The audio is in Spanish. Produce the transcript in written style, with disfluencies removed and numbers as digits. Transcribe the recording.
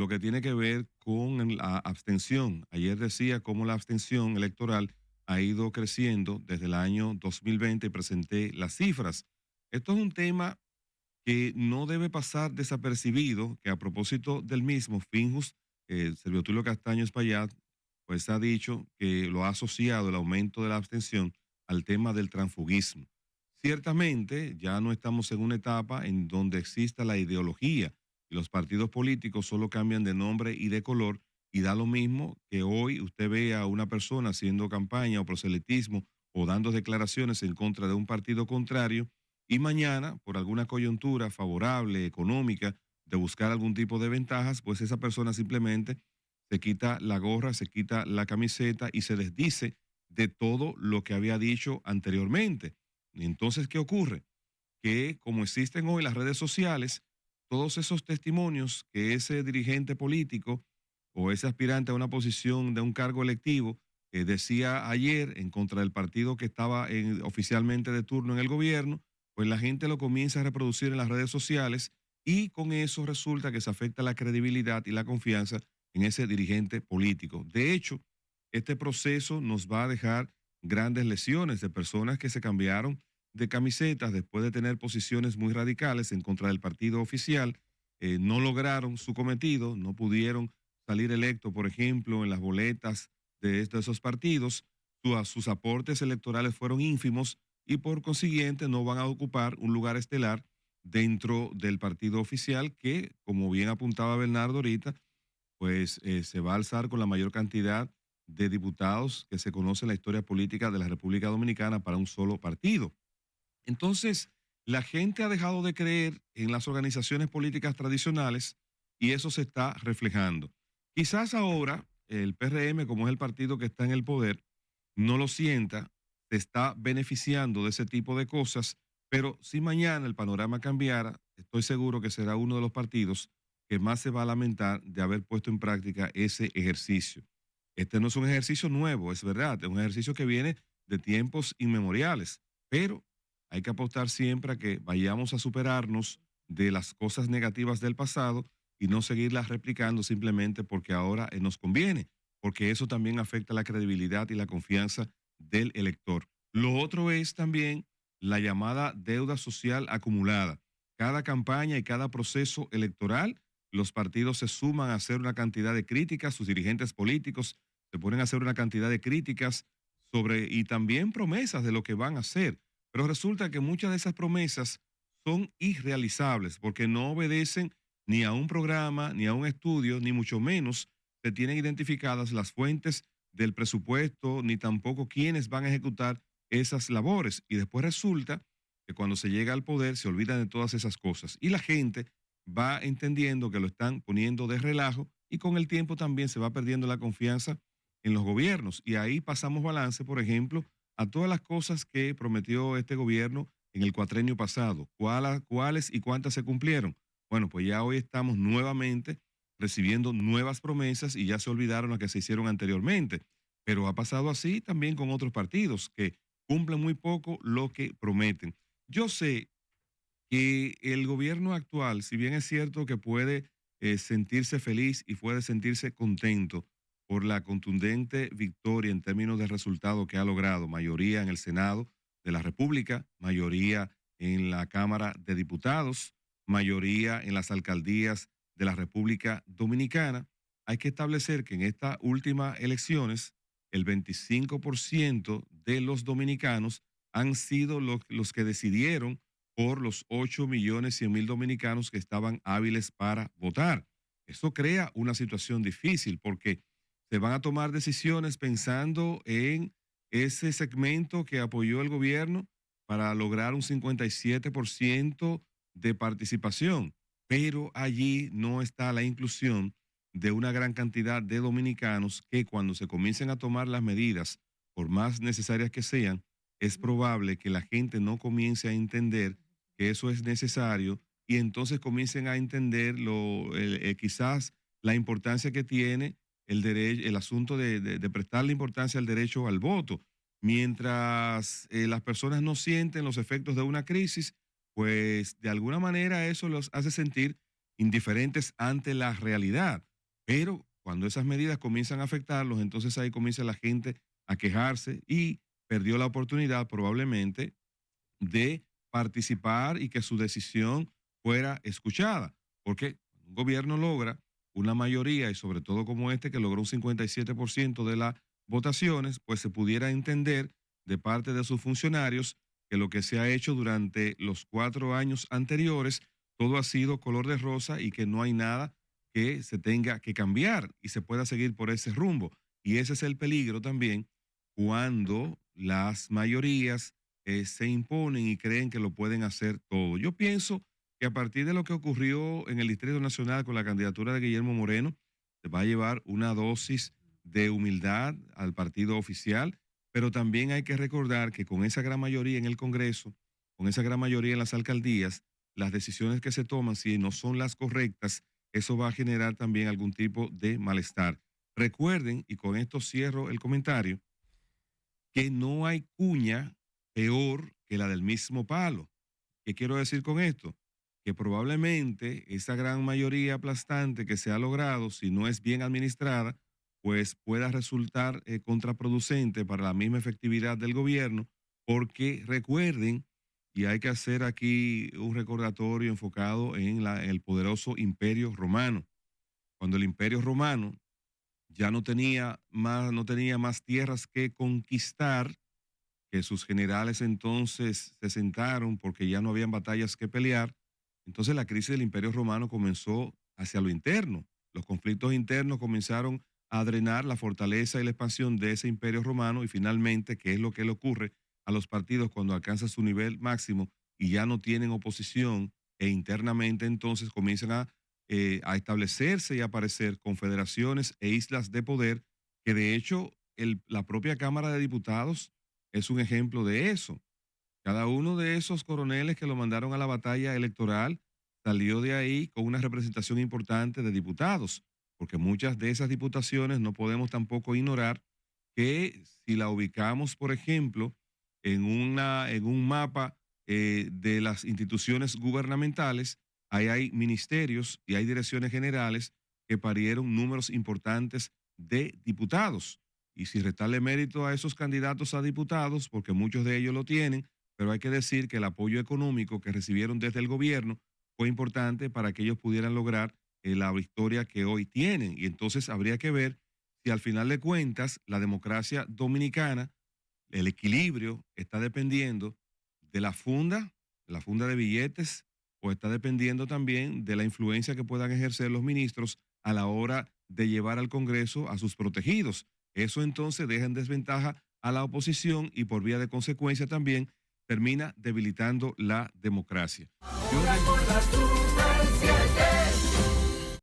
lo que tiene que ver con la abstención. Ayer decía cómo la abstención electoral ha ido creciendo desde el año 2020 y presenté las cifras. Esto es un tema que no debe pasar desapercibido, que a propósito del mismo, Finjus, Servio Tulio Castaño Espaillat, pues ha dicho que lo ha asociado el aumento de la abstención al tema del transfugismo. Ciertamente, ya no estamos en una etapa en donde exista la ideología y los partidos políticos solo cambian de nombre y de color y da lo mismo que hoy usted vea a una persona haciendo campaña o proselitismo o dando declaraciones en contra de un partido contrario y mañana, por alguna coyuntura favorable, económica, de buscar algún tipo de ventajas, pues esa persona simplemente se quita la gorra, se quita la camiseta y se desdice de todo lo que había dicho anteriormente. Y entonces, ¿qué ocurre? Que como existen hoy las redes sociales, todos esos testimonios que ese dirigente político o ese aspirante a una posición de un cargo electivo decía ayer en contra del partido que estaba oficialmente de turno en el gobierno, pues la gente lo comienza a reproducir en las redes sociales y con eso resulta que se afecta la credibilidad y la confianza en ese dirigente político. De hecho, este proceso nos va a dejar grandes lesiones de personas que se cambiaron de camisetas después de tener posiciones muy radicales en contra del partido oficial, no lograron su cometido, no pudieron salir electos, por ejemplo, en las boletas de esos partidos, sus aportes electorales fueron ínfimos y por consiguiente no van a ocupar un lugar estelar dentro del partido oficial que, como bien apuntaba Bernardo ahorita, pues se va a alzar con la mayor cantidad de diputados que se conoce en la historia política de la República Dominicana para un solo partido. Entonces, la gente ha dejado de creer en las organizaciones políticas tradicionales y eso se está reflejando. Quizás ahora el PRM, como es el partido que está en el poder, no lo sienta, se está beneficiando de ese tipo de cosas, pero si mañana el panorama cambiara, estoy seguro que será uno de los partidos que más se va a lamentar de haber puesto en práctica ese ejercicio. Este no es un ejercicio nuevo, es verdad, es un ejercicio que viene de tiempos inmemoriales, pero hay que apostar siempre a que vayamos a superarnos de las cosas negativas del pasado y no seguirlas replicando simplemente porque ahora nos conviene, porque eso también afecta la credibilidad y la confianza del elector. Lo otro es también la llamada deuda social acumulada. Cada campaña y cada proceso electoral, los partidos se suman a hacer una cantidad de críticas, sus dirigentes políticos se ponen a hacer una cantidad de críticas sobre y también promesas de lo que van a hacer. Pero resulta que muchas de esas promesas son irrealizables porque no obedecen ni a un programa, ni a un estudio, ni mucho menos se tienen identificadas las fuentes del presupuesto, ni tampoco quiénes van a ejecutar esas labores. Y después resulta que cuando se llega al poder se olvidan de todas esas cosas. Y la gente va entendiendo que lo están poniendo de relajo y con el tiempo también se va perdiendo la confianza en los gobiernos. Y ahí pasamos balance, por ejemplo, a todas las cosas que prometió este gobierno en el cuatrenio pasado. ¿Cuáles y cuántas se cumplieron? Bueno, pues ya hoy estamos nuevamente recibiendo nuevas promesas y ya se olvidaron las que se hicieron anteriormente. Pero ha pasado así también con otros partidos que cumplen muy poco lo que prometen. Yo sé que el gobierno actual, si bien es cierto que puede sentirse feliz y puede sentirse contento por la contundente victoria en términos de resultado que ha logrado, mayoría en el Senado de la República, mayoría en la Cámara de Diputados, mayoría en las alcaldías de la República Dominicana, hay que establecer que en estas últimas elecciones el 25% de los dominicanos han sido los que decidieron por los 8.100.000 dominicanos que estaban hábiles para votar. Eso crea una situación difícil porque se van a tomar decisiones pensando en ese segmento que apoyó el gobierno para lograr un 57% de participación, pero allí no está la inclusión de una gran cantidad de dominicanos que cuando se comiencen a tomar las medidas, por más necesarias que sean, es probable que la gente no comience a entender que eso es necesario y entonces comiencen a entender quizás la importancia que tiene el asunto de prestarle importancia al derecho al voto. Mientras las personas no sienten los efectos de una crisis, pues de alguna manera eso los hace sentir indiferentes ante la realidad. Pero cuando esas medidas comienzan a afectarlos, entonces ahí comienza la gente a quejarse y perdió la oportunidad probablemente de participar y que su decisión fuera escuchada. Porque un gobierno logra una mayoría, y sobre todo como este, que logró un 57% de las votaciones, pues se pudiera entender de parte de sus funcionarios que lo que se ha hecho durante los 4 años anteriores, todo ha sido color de rosa y que no hay nada que se tenga que cambiar y se pueda seguir por ese rumbo. Y ese es el peligro también cuando las mayorías se imponen y creen que lo pueden hacer todo. Yo pienso que a partir de lo que ocurrió en el Distrito Nacional con la candidatura de Guillermo Moreno, se va a llevar una dosis de humildad al partido oficial, pero también hay que recordar que con esa gran mayoría en el Congreso, con esa gran mayoría en las alcaldías, las decisiones que se toman, si no son las correctas, eso va a generar también algún tipo de malestar. Recuerden, y con esto cierro el comentario, que no hay cuña peor que la del mismo palo. ¿Qué quiero decir con esto? Que probablemente esa gran mayoría aplastante que se ha logrado, si no es bien administrada, pues pueda resultar contraproducente para la misma efectividad del gobierno, porque recuerden, y hay que hacer aquí un recordatorio enfocado en el poderoso Imperio Romano. Cuando el Imperio Romano ya no tenía más tierras que conquistar, que sus generales entonces se sentaron porque ya no habían batallas que pelear. Entonces la crisis del Imperio Romano comenzó hacia lo interno. Los conflictos internos comenzaron a drenar la fortaleza y la expansión de ese Imperio Romano y finalmente, ¿qué es lo que le ocurre a los partidos cuando alcanzan su nivel máximo y ya no tienen oposición e internamente entonces comienzan a establecerse y a aparecer confederaciones e islas de poder que de hecho la propia Cámara de Diputados es un ejemplo de eso. Cada uno de esos coroneles que lo mandaron a la batalla electoral salió de ahí con una representación importante de diputados, porque muchas de esas diputaciones no podemos tampoco ignorar que si la ubicamos, por ejemplo, en un mapa de las instituciones gubernamentales, ahí hay ministerios y hay direcciones generales que parieron números importantes de diputados. Y si restarle mérito a esos candidatos a diputados, porque muchos de ellos lo tienen, pero hay que decir que el apoyo económico que recibieron desde el gobierno fue importante para que ellos pudieran lograr la victoria que hoy tienen. Y entonces habría que ver si al final de cuentas la democracia dominicana, el equilibrio está dependiendo de la funda de billetes, o está dependiendo también de la influencia que puedan ejercer los ministros a la hora de llevar al Congreso a sus protegidos. Eso entonces deja en desventaja a la oposición y por vía de consecuencia también termina debilitando la democracia. Ahora con la Super 7.